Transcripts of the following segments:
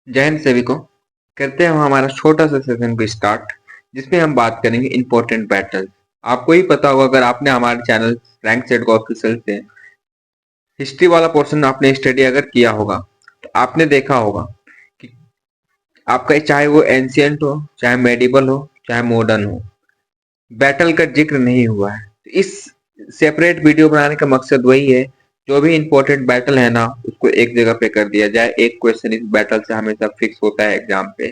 जय हिंद सभी को। करते हैं हम हमारा छोटा सा सेशन को स्टार्ट, जिसमें हम बात करेंगे इंपॉर्टेंट बैटल। आपको ही पता होगा, अगर आपने हमारे चैनल रैंक सेट को ऑफिशियल से हिस्ट्री वाला पोर्शन आपने स्टडी अगर किया होगा, तो आपने देखा होगा कि आपका चाहे वो एंशियंट हो, चाहे मेडिवल हो, चाहे मॉडर्न हो, बैटल का जिक्र नहीं हुआ है। तो इस सेपरेट वीडियो बनाने का मकसद वही है, जो भी इंपॉर्टेंट बैटल है ना, उसको एक जगह पे कर दिया जाए। एक क्वेश्चन इस बैटल से हमेशा फिक्स होता है एग्जाम पे।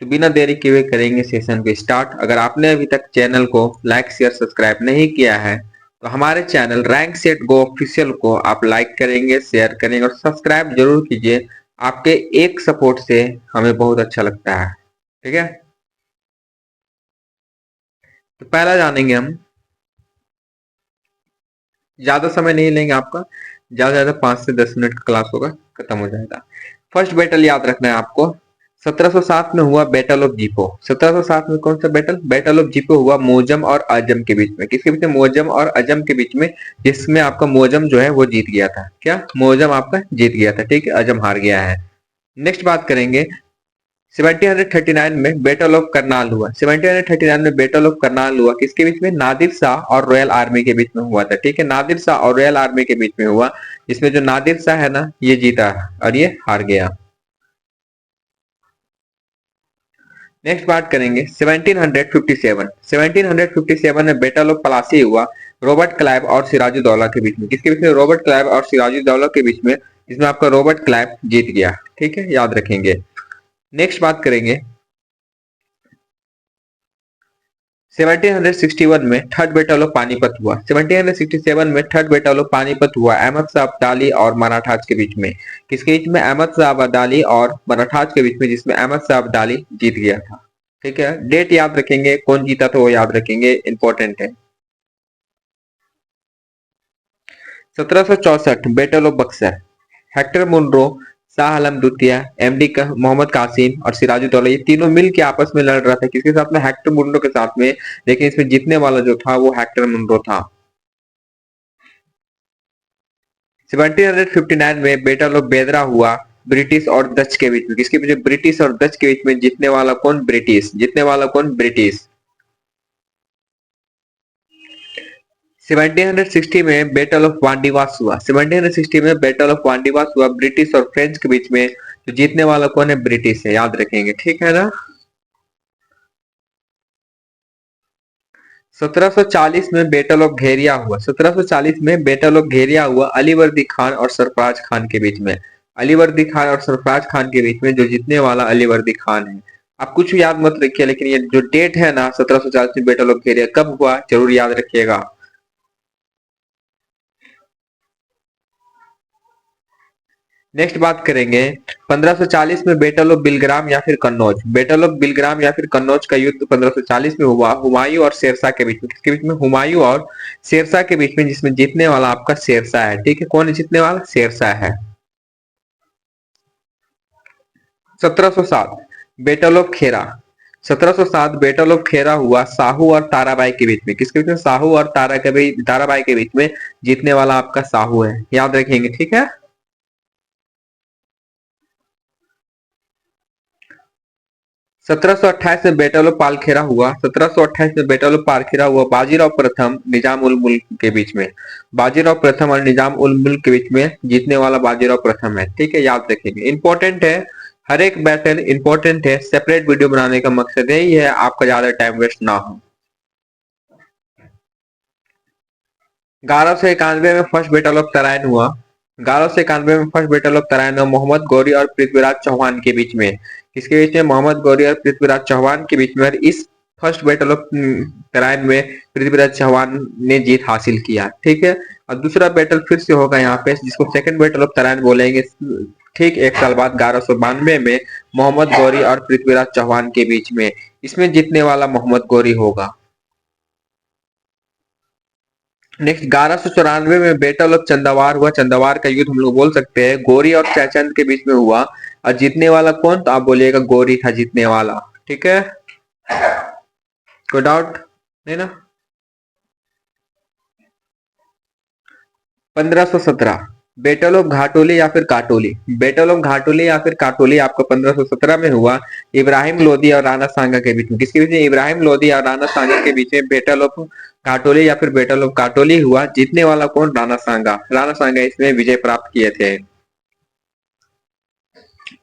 तो बिना देरी किए हुए करेंगे सेशन को स्टार्ट। अगर आपने अभी तक चैनल को लाइक शेयर सब्सक्राइब नहीं किया है, तो हमारे channel rank set go official को आप लाइक करेंगे, शेयर करेंगे और सब्सक्राइब जरूर कीजिए। आपके एक सपोर्ट से हमें बहुत अच्छा लगता है। ठीक है, तो पहला जानेंगे हम। ज्यादा समय नहीं लेंगे आपका, ज्यादा से ज्यादा 5 से 10 मिनट का क्लास होगा, खत्म हो जाएगा। फर्स्ट बैटल याद रखना है आपको। 1707 में हुआ बैटल ऑफ जीपो। 1707 में कौन सा बैटल? बैटल ऑफ जीपो हुआ मोजम और अजम के बीच में। किसके बीच में? मोजम और अजम के बीच में, जिसमें आपका मोजम जो है वो जीत गया था। क्या? मोजम आपका जीत गया था, ठीक है, अजम हार गया है। नेक्स्ट बात करेंगे, 1739 में बैटल ऑफ करनाल हुआ। 1739 में बैटल ऑफ करनाल हुआ, किसके बीच में? नादिर शाह और रॉयल आर्मी के बीच में हुआ था। ठीक है, नादिर शाह और रॉयल आर्मी के बीच में हुआ, जिसमें जो नादिर शाह है ना, ये जीता और ये हार गया। नेक्स्ट बात करेंगे 1757। 1757 में बैटल ऑफ प्लासी हुआ, रॉबर्ट क्लाइव और सिराजुद्दौला के बीच में। किसके बीच में? रॉबर्ट क्लाइव और सिराजुद्दौला के बीच में, जिसमें आपका रॉबर्ट क्लाइव जीत गया। ठीक है, याद रखेंगे। नेक्स्ट बात करेंगे 1761 में थर्ड बैटल ऑफ पानीपत हुआ। 1767 में थर्ड बैटल ऑफ पानीपत हुआ, अहमद शाह अब्दाली और मराठास के बीच में। किसके बीच में? अहमद शाह अब्दाली और मराठास के बीच में, जिसमें अहमद शाह अब्दाली जीत गया था। ठीक है, डेट याद रखेंगे, कौन जीता था वो याद रखेंगे, इंपॉर्टेंट है। 1764 battle of Buxar, Hector Munro, Shah Alam द्वितीय, एमडी का मोहम्मद कासिम और सिराजुद्दौला, ये तीनों मिल के आपस में लड़ रहा था। किसके साथ में? हेक्टर मुनरो के साथ में। लेकिन इसमें जीतने वाला जो था वो हेक्टर मुनरो था। 1759 में बैटल ऑफ बेदरा हुआ, ब्रिटिश और डच के बीच में। किसके बीच में? ब्रिटिश और डच के बीच में। जीतने वाला कौन? ब्रिटिश। जीतने वाला कौन? ब्रिटिश। 1760 में बैटल ऑफ वांडीवास हुआ। 1760 में बैटल ऑफ वांडीवास हुआ, ब्रिटिश और फ्रेंच के बीच में। तो जीतने वाला कौन है? ब्रिटिश है, याद रखेंगे, ठीक है ना। 1740 में बैटल ऑफ घेरिया हुआ। 1740 में बैटल ऑफ घेरिया हुआ, अलीवर्दी खान और सरफराज खान के बीच में। अलीवर्दी खान और सरफराज खान के बीच में, जो जीतने वाला अलीवर्दी खान है। आप कुछ याद मत रखिए, लेकिन ये जो डेट है ना, 1740 में बैटल ऑफ घेरिया कब हुआ, जरूर याद रखिएगा। नेक्स्ट बात करेंगे 1540 में बैटल ऑफ बिलग्राम या फिर कन्नौज। बैटल ऑफ बिलग्राम या फिर कन्नौज का युद्ध 1540 में हुआ, हुमायूं और शेरशाह के बीच में। किसके बीच में? हुमायूं और शेरशाह के बीच में, जिसमें जीतने वाला आपका शेरशाह है। ठीक है, कौन है जीतने वाला? शेरशाह है। 1707 battle of Khera. 1707 battle of Khera हुआ, साहू और ताराबाई के बीच में। किसके बीच में? साहू और ताराबाई के बीच में। जीतने वाला आपका साहू है, याद रखेंगे, ठीक है। 1728 में बैटल ऑफ पालखेरा हुआ। 1728 में बैटल ऑफ पालखेरा हुआ, बाजीराव प्रथम निजाम उल मुल्क के बीच में। बाजीराव प्रथम और निजाम उल मुल्क के बीच में, जीतने वाला बाजीराव प्रथम है। ठीक है, याद रखेंगे, इंपॉर्टेंट है। हर एक बैटल इंपॉर्टेंट है। सेपरेट वीडियो बनाने का मकसद यही है, आपका ज्यादा टाइम वेस्ट ना हो। 1191 में फर्स्ट बैटल ऑफ तराइन हुआ। 1191 में फर्स्ट बैटल ऑफ तराइन हुआ, मोहम्मद गौरी और पृथ्वीराज चौहान के बीच में। किसके बीच में? मोहम्मद गौरी और पृथ्वीराज चौहान के बीच में। और इस फर्स्ट बैटल ऑफ तराइन में पृथ्वीराज चौहान ने जीत हासिल किया। ठीक है, और दूसरा बैटल फिर से होगा यहाँ पे, जिसको सेकंड बैटल ऑफ तराइन बोलेंगे, ठीक 1 साल बाद 1192 में, मोहम्मद गौरी और पृथ्वीराज चौहान के बीच में। इसमें जीतने वाला मोहम्मद गौरी होगा। नेक्स्ट 1194 में बैटल ऑफ चंदावार हुआ। चंदावार का युद्ध हम लोग बोल सकते हैं, गोरी और जयचंद के बीच में हुआ। और जीतने वाला कौन? तो आप बोलिएगा गोरी था जीतने वाला। ठीक है, कोई डाउट नहीं ना। 1517 बैटल ऑफ घाटोली या फिर काटोली। बैटल ऑफ घाटोली या फिर काटोली आपका 1517 में हुआ, इब्राहिम लोदी और राणा सांगा के बीच में। किसके बीच में? इब्राहिम लोदी और राणा सांगा के बीच में बैटल ऑफ घाटोली या फिर बैटल ऑफ काटोली हुआ। जीतने वाला कौन? राणा सांगा। राणा सांगा इसमें विजय प्राप्त किए थे।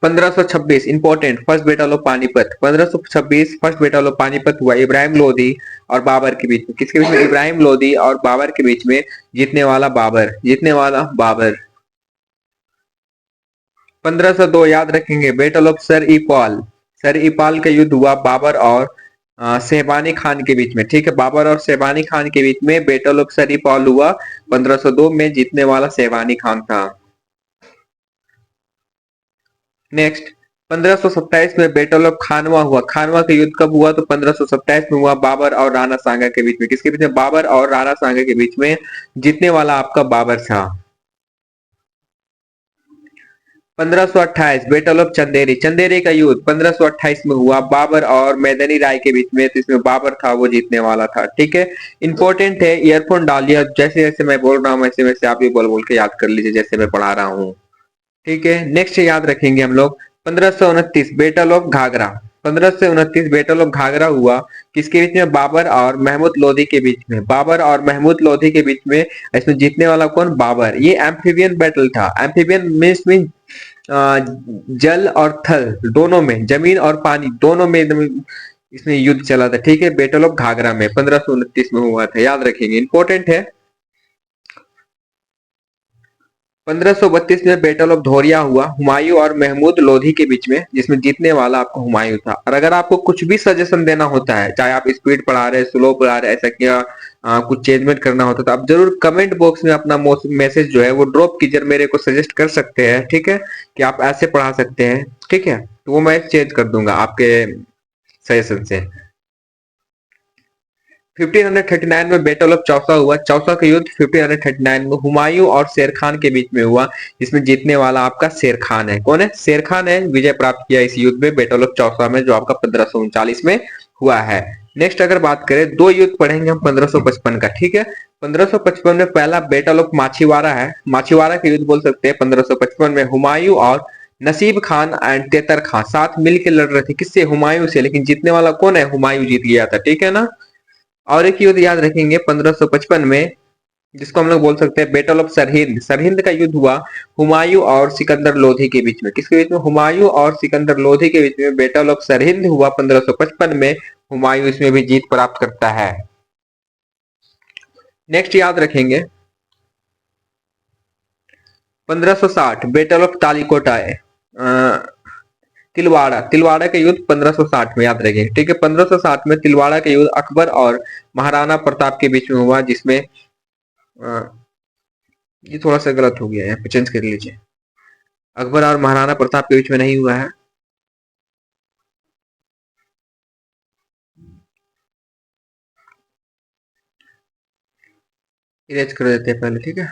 1526 important, first battle of Panipat. 1526 first battle of Panipat हुआ इब्राहिम लोदी और बाबर के बीच में। किसके बीच में? इब्राहिम लोदी और बाबर के बीच में। जीतने वाला बाबर। जीतने वाला बाबर। 1502 याद रखेंगे, battle of sir E Paul. Sir E Paul का युद्ध हुआ बाबर और शेबानी खान के बीच में। ठीक है, बाबर और शेबानी खान के बीच में battle of sir E Paul हुआ 1502 में। जीतने वाला शेबानी खान था। नेक्स्ट 1527 में बैटल ऑफ खानवा हुआ। खानवा का युद्ध कब हुआ? तो 1527 में हुआ, बाबर और राणा सांगा के बीच में। किसके बीच में? बाबर और राणा सांगा के बीच में। जीतने वाला आपका बाबर था। 1528 बैटल ऑफ चंदेरी। चंदेरी का युद्ध 1528 में हुआ, बाबर और मैदानी राय के बीच में। तो इसमें बाबर था, वो जीतने वाला था। ठीक है, इंपॉर्टेंट है, ईयरफोन डालिए। जैसे जैसे मैं बोल रहा हूँ वैसे वैसे आप भी बोल बोल के याद कर लीजिए, जैसे मैं पढ़ा रहा हूँ। ठीक है, नेक्स्ट याद रखेंगे हम लोग 1529 battle of Ghaghra. 1529 battle of Ghaghra हुआ। किसके बीच में? बाबर और महमूद लोधी के बीच में। बाबर और महमूद लोधी के बीच में। इसमें जीतने वाला कौन? बाबर। ये एम्फीबियन बैटल था। एम्फीबियन मीन जल और थल दोनों में, जमीन और पानी दोनों में एकदम इसमें युद्ध चला था। ठीक है, बैटल ऑफ घाघरा में 1529 में हुआ था, याद रखेंगे, इंपॉर्टेंट है। 1532 में बैटल ऑफ धोरिया हुआ, हुमायूं और महमूद लोधी के बीच में, जिसमें जीतने वाला आपको हुमायूं था। और अगर आपको कुछ भी सजेशन देना होता है, चाहे आप स्पीड पढ़ा रहे हैं, स्लो पढ़ा रहे हैं, ऐसा क्या कुछ चेंजमेंट करना होता है, तो आप जरूर कमेंट बॉक्स में अपना मैसेज जो है वो ड्रॉप कीजिए, मेरे को सजेस्ट कर सकते हैं। ठीक है, कि आप ऐसे पढ़ा सकते हैं। ठीक है, तो वो मैं चेंज कर दूंगा आपके सजेशन से। 1539 में बैटल ऑफ चौसा हुआ। चौसा का युद्ध 1539 में हुमायूं और शेर खान के बीच में हुआ, जिसमें जीतने वाला आपका शेर खान है। कौन है? शेर खान है। विजय प्राप्त किया इस युद्ध में, बैटल ऑफ चौसा में, जो आपका 1539 में हुआ है। नेक्स्ट अगर बात करें, दो युद्ध पढ़ेंगे हम 1555 का। ठीक है, 1555 में पहला बैटल ऑफ माछीवाड़ा है। माछीवाड़ा का युद्ध बोल सकते हैं। 1555 में हुमायूं और नसीब खान एंड तेतर खान साथ मिलकर लड़ रहे थे। किससे? हुमायूं से। लेकिन जीतने वाला कौन है? हुमायूं जीत गया था। ठीक है ना। और एक युद्ध याद रखेंगे 1555 में, जिसको हम लोग बोल सकते हैं बैटल ऑफ सरहिंद। सरहिंद का युद्ध हुआ हुमायूं और सिकंदर लोधी के बीच में। किसके बीच में? हुमायूं और सिकंदर लोधी के बीच में बैटल ऑफ सरहिंद हुआ 1555 में। हुमायूं इसमें भी जीत प्राप्त करता है। नेक्स्ट याद रखेंगे 1560 बैटल ऑफ तालिकोटा है, तिलवाड़ा। तिलवाड़ा के युद्ध 1560 में, याद रखेंगे। ठीक है, 1560 में तिलवाड़ा के युद्ध अकबर और महाराणा प्रताप के बीच में हुआ, जिसमें ये थोड़ा सा गलत हो गया, यहाँ पे चेंज कर लीजिए। अकबर और महाराणा प्रताप के बीच में नहीं हुआ है। इरेज कर देते हैं पहले। ठीक है,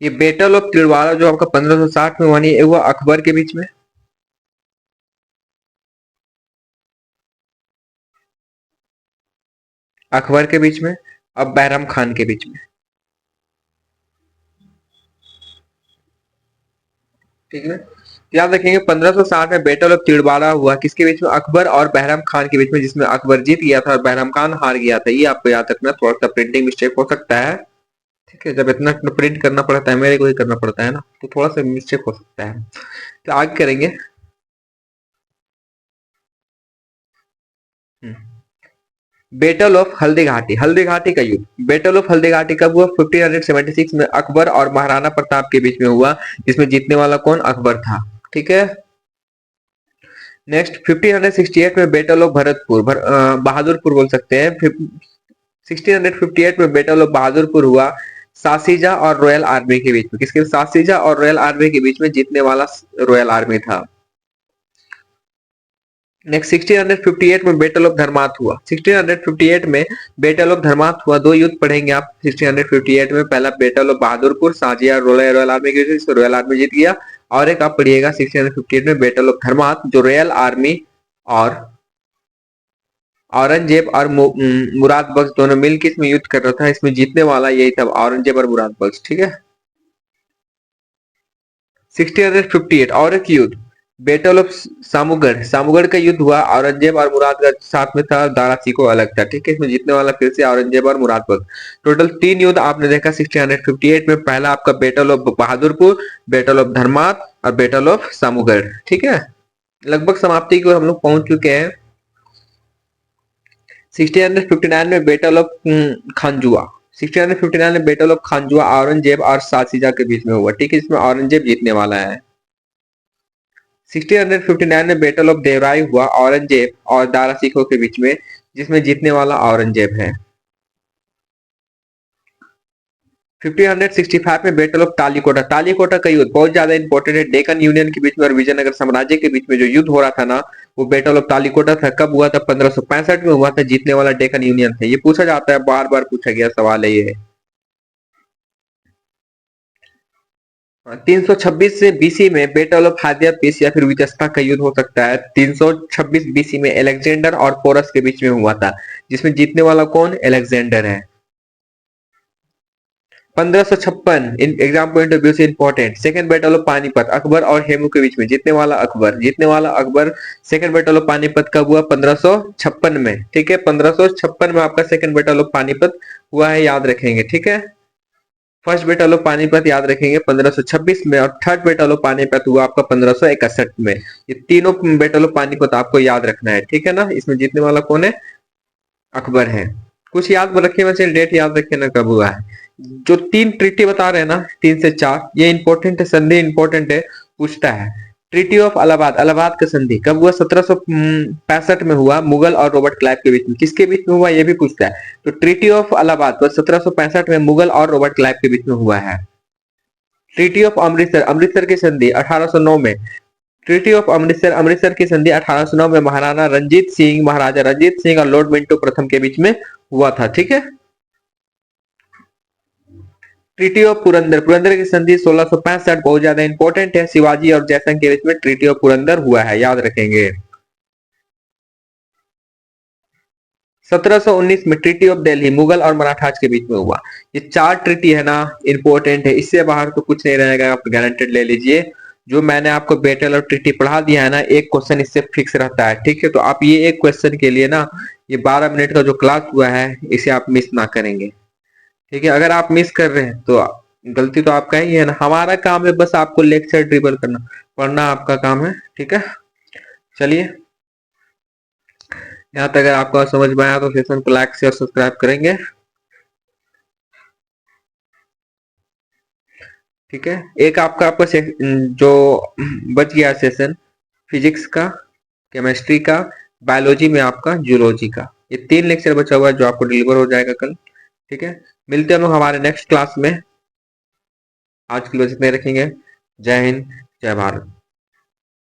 ये बैटल ऑफ तिलवाड़ा जो आपका 1560 में हुआ, नहीं हुआ अकबर के बीच में, अकबर के बीच में और बैरम खान के बीच में। ठीक है, याद रखेंगे 1560 में बैटल ऑफ तिलवाड़ा हुआ। किसके बीच में? अकबर और बहरम खान के बीच में, जिसमें अकबर जीत गया था और बहरम खान हार गया था। ये आपको याद रखना, थोड़ा सा प्रिंटिंग मिस्टेक हो सकता है। ठीक है, जब इतना प्रिंट करना पड़ता है, मेरे को ही करना पड़ता है ना, तो थोड़ा सा मिस्टेक हो सकता है। तो आगे करेंगे। Battle of Haldi Ghati. हल्दी घाटी का युद्ध, बैटल ऑफ हल्दी घाटी कब हुआ? 1576 में अकबर और महाराणा प्रताप के बीच में हुआ, जिसमें जीतने वाला कौन? अकबर था। ठीक है, नेक्स्ट 1568 में बैटल ऑफ भरतपुर, बहादुरपुर बोल सकते हैं। 1658 में बैटल ऑफ बहादुरपुर हुआ, सासिजा और रॉयल आर्मी के बीच में। किसके? सासिजा और रॉयल आर्मी के बीच में। जीतने वाला रॉयल आर्मी था। नेक्स्ट 1658 में बैटल ऑफ धर्मात हुआ। 1658 में बैटल ऑफ धर्मात हुआ। दो युद्ध पढ़ेंगे आप 1658 में। पहला battle of Bahadurpur, Sajiya royal army की, इसको रॉयल आर्मी जीत गया। और एक आप पढ़िएगा 1658 में बैटल ऑफ धर्मात, जो रॉयल आर्मी और औरंगजेब और मुराद बख्श दोनों मिलकर इसमें युद्ध कर रहा था। इसमें जीतने वाला यही था, औरंगजेब और मुराद बख्श। ठीक है। 1658 और एक युद्ध, बैटल ऑफ सामूगढ़। सामूगढ़ का युद्ध हुआ। औरंगजेब और मुराद का साथ में था, दारा सिकोह अलग था। ठीक है। इसमें जीतने वाला फिर से औरंगजेब और मुराद बख्श। टोटल 3 युद्ध आपने देखा 1658 में। पहला आपका battle of Bahadurpur, battle of धर्मात और बैटल ऑफ सामूगढ़। ठीक है। लगभग समाप्ति की ओर हम लोग पहुंच चुके हैं। 1659 में बैटल ऑफ खानजुआ। 1659 में बैटल ऑफ खानजुआ औरंगजेब और शाहशीजा के बीच में हुआ। ठीक है। इसमें औरंगजेब जीतने वाला है। 1659 में बैटल ऑफ देवराई हुआ, औरंगजेब और दारा सिकोह के बीच में, जिसमें जीतने वाला औरंगजेब है। 1565 में बैटल ऑफ तालीकोटा। तालीकोटा का युद्ध बहुत ज्यादा इंपॉर्टेंट है। डेक्कन यूनियन के बीच में और विजयनगर साम्राज्य के बीच में जो युद्ध हो रहा था ना, वो बैटल ऑफ तालीकोटा था। कब हुआ था? 1565 में हुआ था। जीतने वाला डेक्कन यूनियन था। ये पूछा जाता है, बार बार पूछा गया सवाल है ये। 326 से बीसी में बैटल ऑफ हादिया पीस या फिर विजस्ता का युद्ध हो सकता है। 326 बीसी में अलेक्जेंडर और पोरस के बीच में हुआ था, जिसमें जीतने वाला कौन? अलेक्जेंडर है। 1556 in exam point of view से important, second battle of Panipat, Akbar और हेमू के बीच में, जीतने वाला अकबर। जीतने वाला Akbar. Second battle of Panipat कब हुआ? 1556 में। ठीक है। 1556 में आपका सेकंड बैटल ऑफ पानीपत हुआ है, याद रखेंगे। ठीक है। फर्स्ट बैटल ऑफ पानीपत याद रखेंगे 1526 में, और थर्ड बैटल ऑफ पानीपत हुआ आपका 1561 में। ये तीनों बैटल ऑफ पानीपत आपको याद रखना है। ठीक है ना। इसमें जीतने वाला कौन है? अकबर है। कुछ याद रखे, वैसे डेट याद रखे ना कब हुआ है। जो 3 ट्रीटी बता रहे हैं ना, 3 से 4, ये इंपॉर्टेंट है, संधि इंपॉर्टेंट है, पूछता है। ट्रीटी ऑफ अलाहाबाद, इलाहाबाद का संधि कब हुआ? 1765 में हुआ, मुगल और रॉबर्ट क्लाइव के बीच में। किसके बीच में हुआ ये भी पूछता है। तो ट्रीटी ऑफ अलाहाबाद 1765 में मुगल और रॉबर्ट क्लाइव के बीच में हुआ है। ट्रीटी ऑफ अमृतसर, अमृतसर की संधि 1809 में। ट्रीटी ऑफ अमृतसर, अमृतसर की संधि 1809 में महाराणा रंजीत सिंह, महाराजा रंजीत सिंह और लॉर्ड मिंटो प्रथम के बीच में हुआ था। ठीक है। ट्रीटी ऑफ पुरंदर, पुरंदर की संधि 1665 बहुत ज्यादा इंपॉर्टेंट है। शिवाजी और जयसिंह के बीच में ट्रीटी ऑफ पुरंदर हुआ है, याद रखेंगे। 1719 में ट्रीटी ऑफ दिल्ली, मुगल और मराठास के बीच में हुआ। ये 4 ट्रीटी है ना, इंपॉर्टेंट है। इससे बाहर तो कुछ नहीं रहेगा, आप गारंटेड ले लीजिए। जो मैंने आपको बैटल और ट्रीटी पढ़ा दिया है ना, एक क्वेश्चन इससे फिक्स रहता है। ठीक है। तो आप ये एक क्वेश्चन के लिए ना, ये 12 मिनट का जो क्लास हुआ है, इसे आप मिस ना करेंगे। ठीक है। अगर आप मिस कर रहे हैं तो गलती तो आपका ही है ना। हमारा काम है बस आपको लेक्चर ड्रिबल करना, पढ़ना आपका काम है। ठीक है। चलिए, यहाँ तक अगर आपको समझ में आया तो सेशन को लाइक शेयर सब्सक्राइब करेंगे। ठीक है। एक आपका आपका जो बच गया सेशन, फिजिक्स का, केमिस्ट्री का, बायोलॉजी में आपका जूलॉजी का, ये 3 लेक्चर बचा हुआ है जो आपको डिलीवर हो जाएगा कल। ठीक है। मिलते हैं हम लोग हमारे नेक्स्ट क्लास में। आज के लिए इतने रखेंगे। जय हिंद, जय भारत।